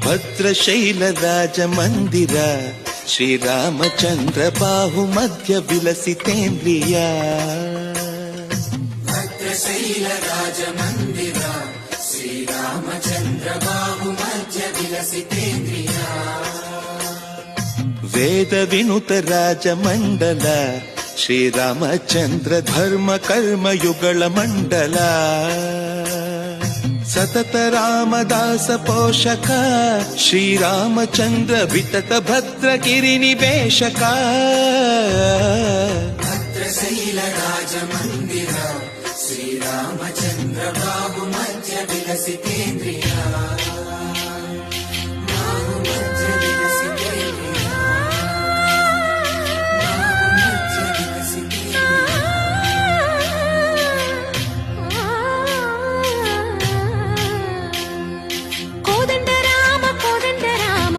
ಭದ್ರಶೈಲ ರಾಜ ಮಂದಿರ ಶ್ರೀರಾಮಚಂದ್ರ ಬಾಹು ಮಧ್ಯ ವಿಲಸಿತೇಂದ್ರಿಯ. ಭದ್ರಶೈಲ ರಾಜ ಮಂದಿರ ಶ್ರೀರಾಮಚಂದ್ರ ಬಾಹು ಮಧ್ಯ ವಿಲಸಿತೇಂದ್ರಿಯ. ವೇದ ವಿನುತ ರಾಜ ಮಂಡಲ ಶ್ರೀರಾಮಚಂದ್ರ ಧರ್ಮ ಕರ್ಮಯುಗಳ ಮಂಡಲ. ಸತತ ರಾಮದಾಸ ಪೋಷಕ ಶ್ರೀರಾಮಚಂದ್ರ ವಿತತ ಭದ್ರಗಿರಿ ನಿವೇಶಕ. ಭದ್ರಶೈಲ ರಾಜ ಮಂದಿರ ಶ್ರೀರಾಮಚಂದ್ರ ಬಾಹು ಮಧ್ಯ ವಿಲಸಿತೇಂದ್ರಿಯ.